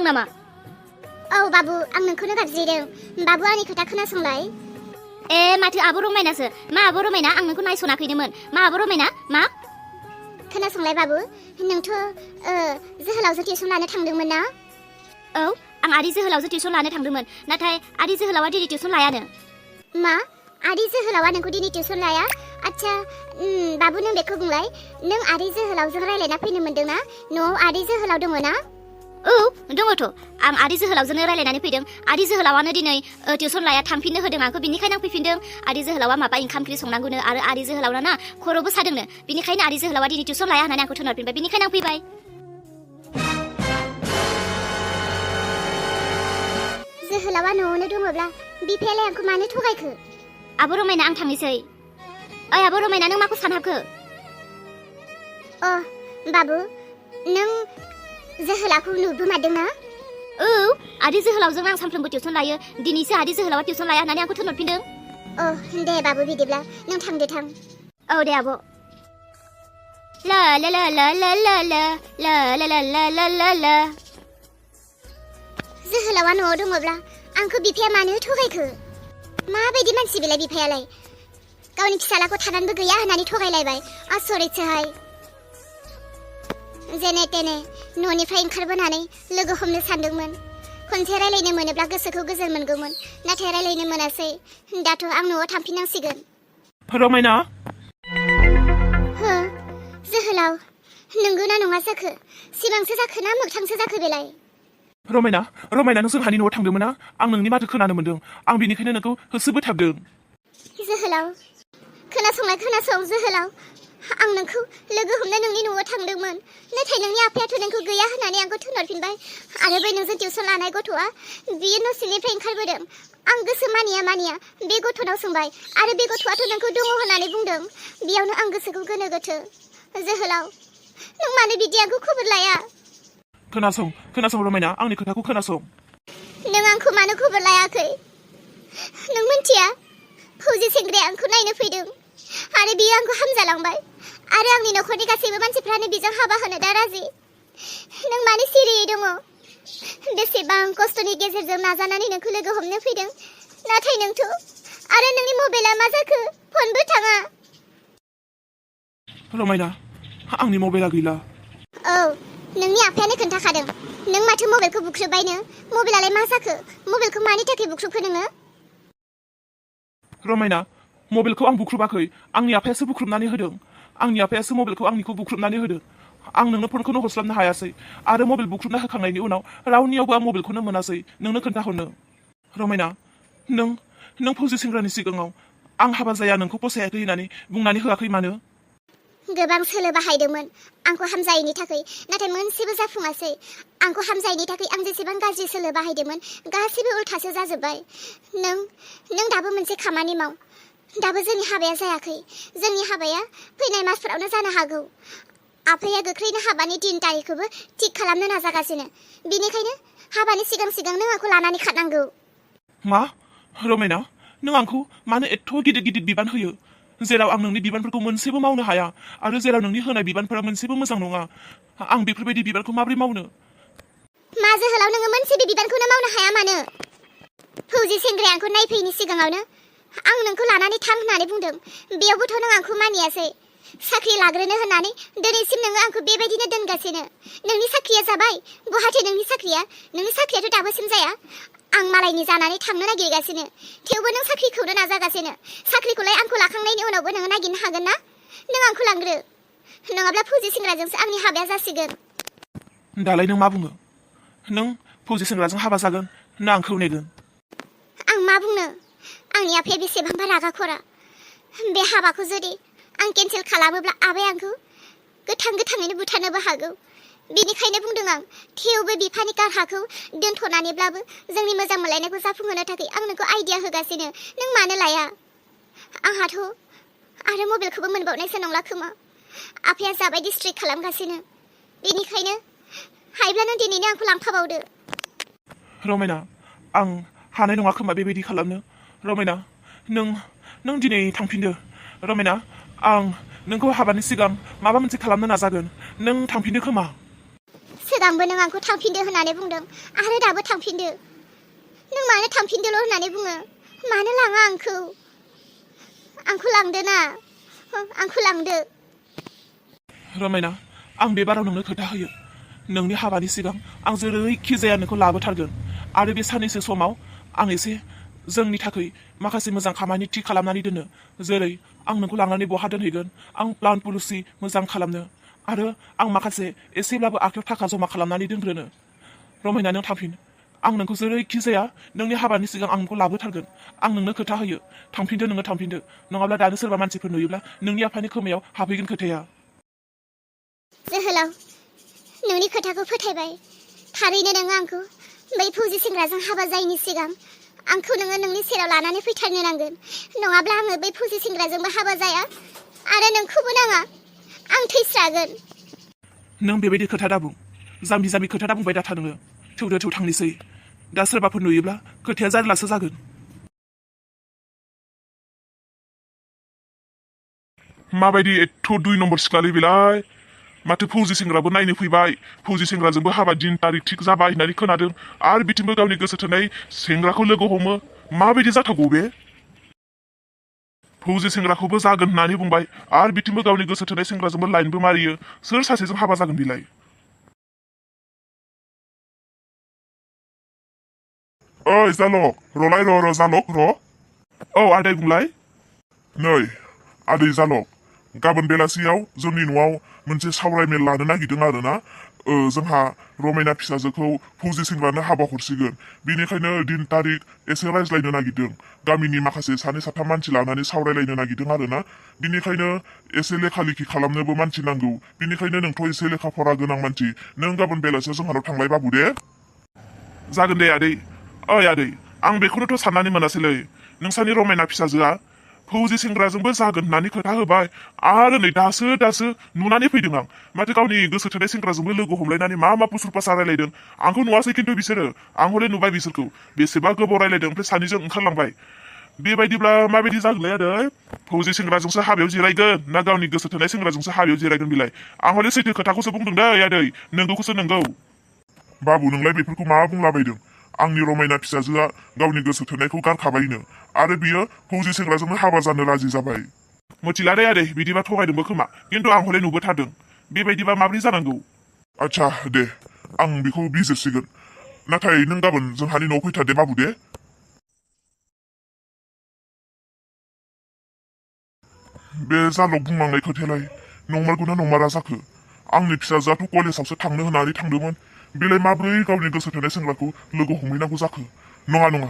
नामा? औ बाबु, आं नोंखौनो गाबज्रिदों। बाबु, आंनि खोथा खोनासंलाय। माथो आब' रमायनासो। मा आब' रमायना? आं नोंखौ नायसनाखैनोमोन। मा आब' रमायना? मा? खोनासंलाय बाबु, नोंथ' जोहोलावजों टिउसन लानो थांदोंमोन ना? औ, आं आदै जोहोलावजों टिउसन लानो थांदोंमोन। नाथाय आदै जोहोलावा दिनै टिउसन लायानो। मा? आदै जोहोलावा नोंखौ दिनै टिउसन लाया? आच्छा, बाबु नों बेखौ बुंलाय, नों आदै जोहोलावजों रायलायना फैनो मोन्दों ना? न'आव आदै जोहोलाव दङ ना? औ, दङथ'। आं आदै जोहोलावजोंनो रायलायनानै फैदों। आदै जोहोलावानो दिनै टिउसन लाया, थांफिननो होदों आंखौ। बिनिखायनो आं फैफिनदों। आदै जोहोलावा माबा ओंखाम ओंख्रि संनांगौनो, आरो आदै जोहोलावना ना खर'बो सादोंनो। बिनिखायनो आदै जोहोलावा दिनै टिउसन लाया होननानै आंखौ थिनहरफिनबाय। बिनिखायनो आं फैबाय। जोहोलावा न'आवनो दङब्ला बिफायालाय आंखौ मानो थगायखो? आब' रमायना, आं थांनोसै। ओइ आब' रमायना, नों माखौ सानहाबखो? बाबु, नों जोहोलावखौ नुबोमारदों ना? औ, आदै जोहोलावजों आं सानफ्रोमबो टिउसन लायो। दिनैसो आदै जोहोलावा टिउसन लाया होननानै आंखौ थिनहरफिनदों। दे बाबु, बिदिब्ला नों थांदो थां। औ दे आब'। ला ला ला ला ला ला ला ला ला ला ला ला ला ला। जोहोलावा न'आव दङब्ला आंखौ बिफाया मानो थगायखो? माबायदि मानसि बेलाय बिफायालाय? गावनि फिसालाखौ थानानैबो गैया होननानै थगायलायबाय। आसरितसोहाय। जेने तेने न'निफ्राय ओंखारबोनानै लोगो हमनो सानदोंमोन। खनसे रायलायनो मोनोब्ला गोसोखौ गोजोन मोनगौमोन। नाथाय रायलायनो मोनासै। दाथ' आं न'आव थांफिननांसिगोन। रमायना। हो, जोहोलाव, नंगौना नङा जाखो? सिमांसो जाखो ना मोगथांसो जाखो बेलाय? रमायना, नों जोंहानि न'आव थांदोंमोन ना? आं नोंनि माथो खोनानो मोन्दों। आं बिनिखायनो नोंखौ होसोबोथाबदों। जोहोलाव, खोनासं जोहोलाव। आं नोंखौ लोगो हमनो नोंनि न'आव थांदोंमोन। नाथाय नोंनि आफायाथ' नोंखौ गैया होननानै आंखौ थिनहरफिनबाय। आरो बै नोंजों टिउसन लानाय गथ'आ, बियो न' सिंनिफ्राय ओंखारबोदों। आं गोसो मानिया बे गथ'नाव सोंबाय, आरो बे गथ'आथ' नोंखौ दङ होननानै बुंदों। बेयावनो आं गोसोखौ गोनो गोथो। जोहोलाव, नों मानो बिदि आंखौ खबर लाया? खोनासं रमायना, आंनि खोथाखौ खोनासं। नों आंखौ मानो खबर लायाखै? नों मिन्थिया? फौजि सेंग्राया आंखौ नायनो फैदों, आरो बियो आंखौ हामजालांबाय। आरो आंनि न'खरनि गासैबो मानसिफ्रानो बिजों हाबा होनो दा राजि। नों मानो सिरियै दङ? बेसेबां खस्थ'नि गेजेरजों नाजानानै नोंखौ लोगो हमनो फैदों। नाथाय नोंथ' आरो नोंनि मबाइला मा जाखो? फनबो थाङा। रमायना, आंनि मबाइला गैला। औ, नोंनि आफायानो खोन्थाखादों। नों माथो मबाइलखौ बुख्रुबबायनो? मबाइलालाय मा जाखो? मबाइलखौ मानि थाखाय बुख्रुबखो नोङो? रमायना, मबाइलखौ आं बुख्रुबाखै। आंनि आफायासो बुख्रुबनानै होदों। आंनि आफायासो मबाइलखौ आंनिखौ बुख्रुबनानै होदों। आं नोंनो फनखौनो हरस्लाबनो हायासै। आरो मबाइल बुख्रुबना होखांनायनि उनाव रावनियावबो आं मबाइलखौनो मोनासै नोंनो खोन्थाहरनो। रमायना, नों फौजि सेंग्रानि सिगाङाव आं हाबा जाया, नोंखौ फसायाखै होननानै बुंनानै होआखै मानो? गोबां सोलो बाहायदोंमोन आंखौ हामजायैनि थाखाय, नाथाय मोनसेबो जाफुङासै। आंखौ हामजायैनि थाखाय आं जेसेबां गाज्रि सोलो बाहायदोंमोन, गासैबो उल्थासो जाजोब्बाय। नों दाबो मोनसे खामानि माव। दाबो जोंनि हाबाया जायाखै। जोंनि हाबाया फैनाय मासफोरावनो जानो हागौ। आफाया गोख्रैनो हाबानि दिन तारिखखौबो थिक खालामनो नाजागासिनो। बिनिखायनो हाबानि सिगां नों आंखौ लानानै खारनांगौ। मा? रमायना, नों आंखौ मानो एथ' गिदिर बिबान होयो, जेराव आं नोंनि बिबानफोरखौ मोनसेबो मावनो हाया, आरो जेराव नोंनि होनाय बिबानफोरा मोनसेबो मोजां नङा? आं बेफोरबायदि बिबानखौ माबोरै मावनो? मा जोहोलाव, नोङो मोनसेबो बिबानखौनो मावनो हाया मानो? फौजि सेंग्राया आंखौ नायफैयैनि सिगाङावनो आं नोंखौ लानानै थां होननानै बुंदों। बेयावबोथ' नों आंखौ मानियासै। साख्रि लाग्रोनो होननानै दिनैसिम नोङो आंखौ बेबायदिनो दोनगासिनो। नोंनि साख्रिया जाबाय? बहाथो नोंनि साख्रिया? नोंनि साख्रियाथ' दाबोसिम जाया। आं मालायनि जानानै थांनो नागिरगासिनो, थेवबो नों साख्रिखौनो नाजागासिनो। साख्रिखौलाय आंखौ लाखांनायनि उनावबो नोङो नागिरनो हागोन ना? नों आंखौ लांग्रो, नङाब्ला फौजि सेंग्राजोंसो आंनि हाबाया जासिगोन। दालाय नों मा बुङो? नों फौजि सेंग्राजों हाबा जागोन ना आंखौ नेगोन? आं मा बुंनो? आंनि आफाया बेसेबांबा रागा खरा। बे हाबाखौ जुदि आं केन्सेल खालामोब्ला आबाया आंखौ गोथाङैनो बुथारनोबो हागौ। बेनिखायनो बुंदों आं, थेवबो बिफानि कारहाखौ दोनथ'नानैब्लाबो जोंनि मोजां मोनलायनायखौ जाफुंहोनो थाखाय आं नोंखौ आइडिया होगासिनो। नों मानो लाया? आंहाथ' आरो मबाइलखौबो मोनबावनायसो नंला खोमा। आफाया जाबायदि स्ट्रिक्ट खालामगासिनो। बेनिखायनो हायोब्ला नों दिनैनो आंखौ लांफाबावदो। रमायना, आं हानाय नङा खोमा बेबायदि खालामनो। रमायना, नों दिनै थांफिनदो। रमायना, आं नोंखौ हाबानि सिगां माबा मोनसे खालामनो नाजागोन। नों थांफिनदो खोमा। सिगांबो नों आंखौ थांफिनदो होननानै बुंदों आरो दाबो थांफिनदो नों मानो थांफिनदोल' होननानै बुङो मानो लाङा आंखौ लांदो ना आंखौ लांदो रमायना आं बे बाराव नोंनो खोथा होयो नोंनि हाबानि सिगां आं जेरैखि जाया नोंखौ लाबोथारगोन आरो बे साननैसो समाव आं एसे जोंनि थाखाय माखासे मोजां खामानि थि खालामनानै दोनो जेरै आं नोंखौ लांनानै बहा दोनहैगोन आं प्लान पलिसि मोजां खालामनो आरो आं माखासे एसेब्लाबो आखायाव थाखा जमा खालामनानै दोनग्रोनो रमायना नों थांफिन आं नोंखौ जेरैखि जाया नोंनि हाबानि सिगां आं नोंखौ लाबोथारगोन आं नोंनो खोथा होयो थांफिनदो नोङो थांफिनदो नङाब्ला दानो सोरबा मानसिफोर नुयोब्ला नोंनि आफानि खोमायाव हाबहैगोन खोथाया जोहोलाव नोंनि खोथाखौ फोथायबाय थारैनो नोङो आंखौ बै फौजि सेंग्राजों हाबा जायैनि सिगां आंखौ नोङो नोंनि सेराव लानानै फैथारनो नांगोन नङाब्ला आङो बै फौजि सेंग्राजोंबो हाबा जाया आरो नोंखौबो नाङा आं थैस्रागोन नों बेबायदि खोथा दाबुं जाम्बि जाम्बि खोथा दाबुंबाय दाथा नोङो थौ थांनोसै दा सोरबाफोर नुयोब्ला खोथाया जारलासो जागोन माबायदि एथ' 2 नम्बर सिख्लालै बेलाय माथो फौजि सेंग्राबो नायनो फैबाय फौजि सेंग्राजोंबो हाबा दिन तारिख थिग जाबाय होननानै खोनादों आरो बिथिंबो गावनि गोसो थोनाय सेंग्राखौ लोगो हमो माबायदि जाथावगौ बे फौजि सेंग्राखौबो जागोन होननानै बुंबाय आरो बिथिंबो गावनि गोसो थोनाय सेंग्राजोंबो लाइनबो मारियो सोर सासेजों हाबा जागोन बेलाय ओइ जालक रलाय र' जालक र' औ आदै बुंलाय नै आदै जालक गाबोन बेलासियाव जोंनि न'आव मोनसे सावरायमेल लानो नागिरदों आरोना जोंहा रमायना फिसाजोखौ फौजि सेंग्रानो हाबा हरसिगोन बेनिखायनो दिन तारिख एसे रायज्लायनो नागिरदों गामिनि माखासे सानै साथाम मानसि लानानै सावरायलायनो नागिरदों आरोना बिनिखायनो एसे लेखा लेखि खालामनोबो मानसि नांगौ बिनिखायनो नोंथ' एसे लेखा फरा गोनां मानसि नों गाबोन बेलासियाव जोंहानाव थांलाय बाबु दे जागोन दे आदै ओइ आदै आं बेखौनोथ' साननानै मोनासैलै नोंसानि रमायना फिसाजोआ फौजि सेंग्राजोंबो जागोन होननानै खोथा होबाय आरो नै दासो नुनानै फैदों आं माथो गावनि गोसो थोनाय सेंग्राजोंबो लोगो हमलायनानै मा पुसुर पासा रायलायदों आंखौ नुवासै खिन्थु बिसोरो आं हले नुबाय बिसोरखौ बेसेबा गोबाव रायलायदों ओमफ्राय सानैजों ओंखारलांबाय बेबायदिब्ला माबायदि जागोनलै आदै फौजि सेंग्राजोंसो हाबायाव जिरायगोन ना गावनि गोसो थोनाय सेंग्राजोंसो हाबायाव जिरायगोन बिलाय आं हले सैथो खोथाखौसो बुंदों दै आदै नोंगौखौसो नोंगौ बाबु नोंलाय बेफोरखौ मा बुंलाबायदों आंनि रमायना फिसाजोआ गावनि गोसो थोनायखौ गारखाबायनो आरो बियो फौजि सेंग्राजोंनो हाबा जानो राजि जाबाय मिथिला दे आदै बिदिबा थगायदोंबो खोमा खिन्थु आं हले नुबोथारदों बेबायदिबा माबोरै जानांगौ आच्छा दे आं बेखौ बिजिरसिगोन नाथाय नों गाबोन जोंहानि न'आव फैथार दे बाबु दे बे जालक बुंलांनाय खोथायालाय नंमारगौना नंमारा जाखो आंनि फिसाजोआथ' कलेजावसो थांनो होननानै थांदोंमोन बेलाय माब्रै गावनि गोसो थोनाय सेंग्राखौ लोगो हमहैनांगौ जाखो नङा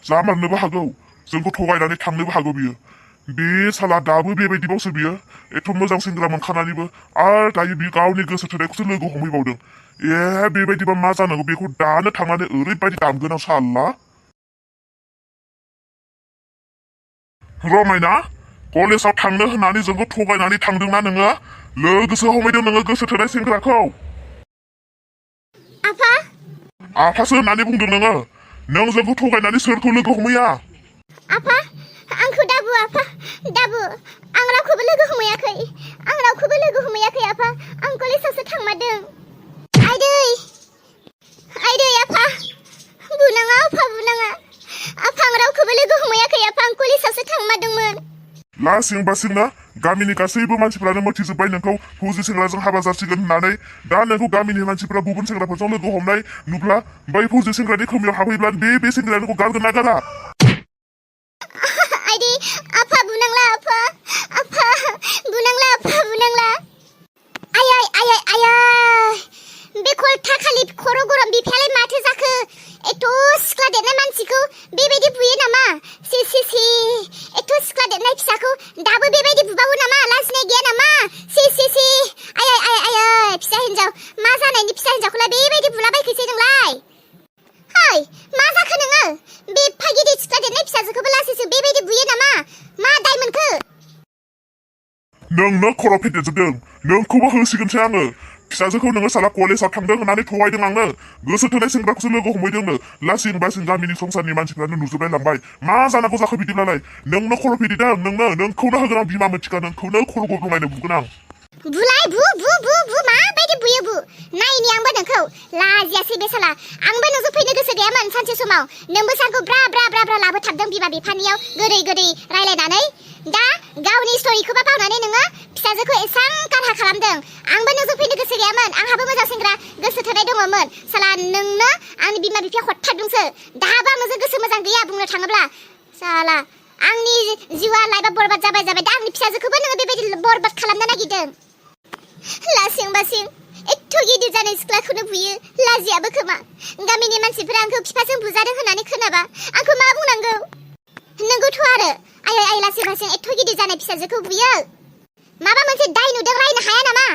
जामारनोबो हागौ जोंखौ थगायनानै थांनोबो हागौ बियो बे साला दाबो बेबायदिबावसो बियो एथ' मोजां सेंग्रा मोनखानानैबो आरो दायो बियो गावनि गोसो थोनायखौसो लोगो हमहैबावदों बेबायदिबा मा जानांगौ बेखौ दानो थांनानै ओरैबायदि दामगोन आं साला रमायना कलेजाव थांनो होननानै जोंखौ थगायनानै थांदोंना नोङो लोगोसो हमहैदों नोङो गोसो थोनाय सेंग्राखौ आफा आफासो होननानै बुंदों नोङो नों जोंखौ थगायनानै सोरखौ लोगो हमहैया आफा आंखौ दाबु आफा दाबु आं रावखौबो लोगो हमहैयाखै आफा आं कलेजावसो थांमारदों आइदै आफा बुनाङा आफा बुनाङा आफा आं रावखौबो लोगो हमहैयाखै आफा आं कलेजावसो थांमारदोंमोन लासिं बासिंना गामिनि गासैबो मानसिफ्रानो मिथिजोब्बाय नोंखौ फौजि सेंग्राजों हाबा जासिगोन होननानै दा नोंखौ गामिनि मानसिफ्रा गुबुन सेंग्राफोरजों लोगो हमनाय नुब्ला बै फौजि सेंग्रानि खोमायाव हाबहैब्ला बे सेंग्राया नोंखौ गारगोन ना गारा आइदै आफा बुनांला आफा बुनांला आयै बे खलथा खालि खर' गरम बिफायालाय माथो जाखो एथ' सिख्ला देरनाय मानसिखौ बेबायदि बुयो नामा सि एथ' सिख्ला देरनाय फिसाखौ दाबो बेबायदि बुबावो नामा लाजिनाय गैया नामा सि आयै फिसा हिन्जाव मा जानायनि फिसा हिन्जावखौलाय बेबायदि बुलाबायखोसै नोंलाय हाय मा जाखो नोङो बे फागिरि सिख्ला देरनाय फिसाजोखौबो लासैसो बेबायदि बुयो नामा मा दाय मोनखो नोंनो खर' फेदेरजोबदों नोंखौबो होसिगोनसै आङो फिसाजोखौ नोङो साला कलेजाव थांदों होननानै थगायदों आंनो गोसो थोनाय सेंग्राखौसो लोगो हमहैदोंनो लासिं बासिं गामिनि संसारनि मानसिफ्रानो नुजोबलाय लांबाय मा जानांगौ जाखो बिदिब्लालाय नोंनो खर' फेदेरदों नोंखौनो होगोन आं बिमा मोनथिखा नोंखौनो खर' गब्लंनायनो बुगोन आं बुलाय बु माबायदि बुयो बु नायनि आंबो नोंखौ लाजियासै बे साला आंबो नोंजों फैनो गोसो गैयामोन सानसे समाव नोंबो सानखौ ब्रा लाबोथाबदों बिमा बिफानियाव गोदै रायलायनानै दा गावनि स्ट'रिखौबा बावनानै नोङो फिसाजोखौ एसां कारहा खालामदों आंबो नोंजों फैनो गोसो गैयामोन आंहाबो मोजां सेंग्रा गोसो थोनाय दङमोन साला नोंनो आंनि बिमा बिफाया हरथारदोंसो दाबो आंजों गोसो मोजां गैया बुंनो थाङोब्ला साला आंनि जिउआ लाइफआ बरबाद जाबाय दा आंनि फिसाजोखौबो नोङो बेबायदि बरबाद खालामनो नागिरदों लासिं बासिं एथ' गिदिर जानाय सिख्लाखौनो बुयो लाजियाबो खोमा गामिनि मानसिफोरा आंखौ बिफाजों बुजादों होननानै खोनाबा आंखौ मा बुंनांगौ नोंगौथ' आरो आइ लासिं बासिं एथ' गिदिर जानाय फिसाजोखौ बुयो माबा मोनसे दाय नुदों रायनो हाया नामा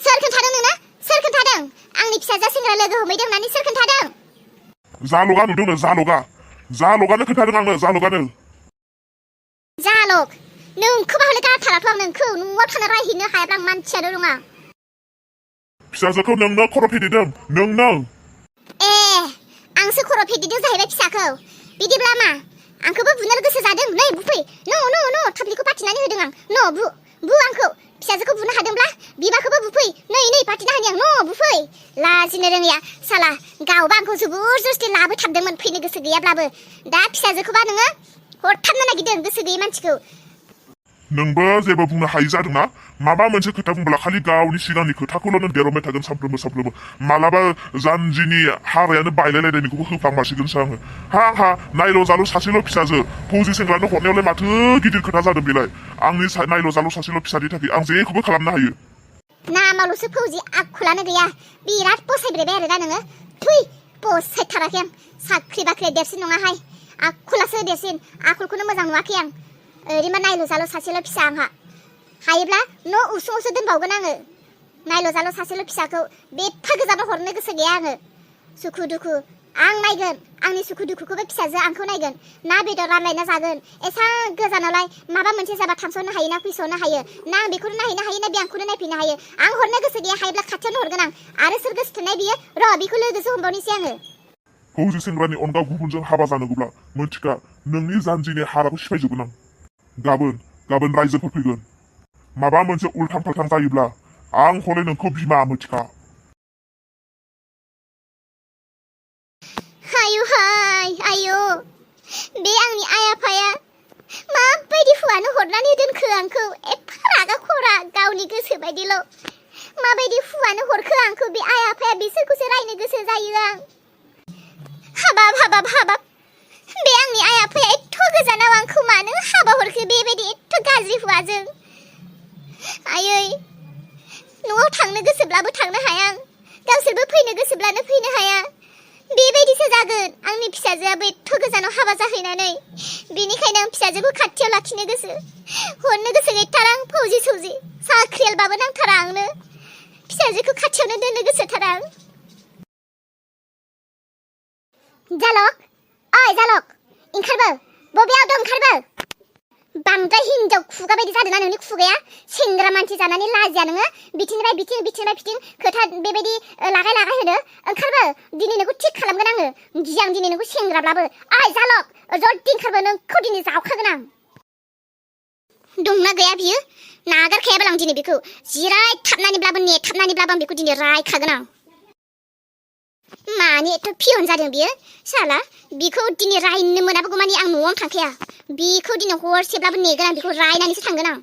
सोर खोन्थादों नोंनो सोर खोन्थादों आंनि फिसाजोआ सेंग्रा लोगो हमहैदों होननानै सोर खोन्थादों जालगा नुदोंनो जालगानो खोन्थादों आंनो जालग नोंखौबा हले गारथाराथ' आं नोंखौ न'आव थाना रायहैनो हायाब्ला आं मानसियानो नङा फिसाजोखौ नोंनो खर' फेदेरदों नोंनो आंसो खर' फेदेरदों जाहैबाय फिसाखौ बिदिब्ला मा आंखौबो बुनो गोसो जादों नै बुफै न' थाफ्लिखौ पाथिनानै होदों आं न' बु आंखौ फिसाजोखौ बुनो हादोंब्ला बिबाखौबो बुफै नै पाथिना होनि आं न' बुफै लाजिनो रोङिया साला गावबा आंखौ जोबोर जस्ति लाबोथाबदोंमोन फैनो गोसो गैयाब्लाबो दा फिसाजोखौबा नोङो हरथाबनो नागिरदों गोसो गैयै मानसिखौ नोंबो जेबो बुंनो हायि जादोंना माबा मोनसे खोथा बुंब्ला खालि गावनि सिगांनि खोथाखौल' नों देरबाय थागोन सानफ्रोमबो मालाबा जानजिनि हारायानो बायलायलायनायनिखौबो होफ्लांमासिगोनसो आङो हा नायल' जाल' सासेल' फिसाजो फौजि सेंग्रानो हरनायावलाय माथो गिदिर खोथा जादों बेलाय आंनि नायल' जाल' सासेल' फिसानि थाखाय आं जेखौबो खालामनो हायो नामावल'सो फौजि आखुलानो गैया बिराद फसायब्रेबाय आरो दा नोङो थुइ फसायथाराखै आं साख्रि बाख्रिया देरसिन नङाहाय आखुलासो देरसिन आखलखौनो मोजां नुवाखै आं ओरैमा नायल' जाल' सासेल' फिसा आंहा हायोब्ला न' उसुङावसो दोनबावगोन आङो नायल' जाल' सासेल' फिसाखौ बेफा गोजानाव हरनो गोसो गैया आङो सुखु दुखु आं नायगोन आंनि सुखु दुखुखौबो फिसाजो आंखौ नायगोन ना बेदर रानलायना जागोन एसां गोजानावलाय माबा मोनसे जाबा थांस'नो हायो ना फैस'नो हायो ना आं बेखौनो नायहैनो हायो ना बे आंखौनो नायफैनो हायो आं हरनो गोसो गैया हायोब्ला खाथियावनो हरगोन आं आरो सोर गोसो थोनाय बियो बिखौ लोगोसो हमबावनोसै आङो फौजि सेंग्रानि अनगा गुबुनजों हाबा जानोब्ला मोनथिखा नोंनि जानजिनि हाराखौ सिफायजोबगोन आं गाबोन रायजोफोर फैगोन माबा मोनसे उल्थां फाल्थां जायोब्ला आं हले नोंखौ बिमा मोनथिखा आयु बे आंनि आइ आफाया माबायदि हुआनो हरनानै दोनखो आंखौ एफा रागा खरा गावनि गोसो बायदिल' माबायदि हुआनो हरखो आंखौ बे आइ आफाया बिसोरखौसो रायनो गोसो जायो आं हाबाब बे आंनि आइ आफाया एथ' गोजानाव आंखौ मानो हाबा हरखो बेबायदि एथ' गाज्रि हुआजों आयै न'आव थांनो गोसोब्लाबो थांनो हाया आं गावसोरबो फैनो गोसोब्लानो फैनो हाया बेबायदिसो जागोन आंनि फिसाजोआबो एथ' गोजानाव हाबा जाहैनानै बेनिखायनो आं फिसाजोखौ खाथियाव लाखिनो गोसो हरनो गोसो गैथारा आं फौजि सौजि साख्रियालबाबो नांथारा आंनो फिसाजोखौ खाथियावनो दोननो गोसोथारा आं जालक ओंखारबो बबेयाव दं ओंखारबो बांद्राय हिनजाव खुगा बायदि जादोंना नोंनि खुगाया सेंग्रा मानसि जानानै लाजिया नोङो बिथिंनिफ्राय बिथिं खोथा बेबायदि लागाय होदो ओंखारबो दिनै नोंखौ थिग खालामगोन आङो गियां दिनै नोंखौ सेंग्राब्लाबो जालक जल्दि ओंखारबो नोंखौ दिनै जावखागोन आं दंना गैया बियो नागारखायाब्ला आं दिनै बेखौ जिरायथाबनानैब्लाबो नेथाबनानैब्लाबो आं बेखौ दिनै रायखागोन आं मानि एथ' पियन जादों बियो साला बिखौ दिनै रायनो मोनाबोगौ मानि आं न'आवनो थांखाया बिखौ दिनै हरसेब्लाबो नेगोन आं बिखौ रायनानैसो थांगोन आं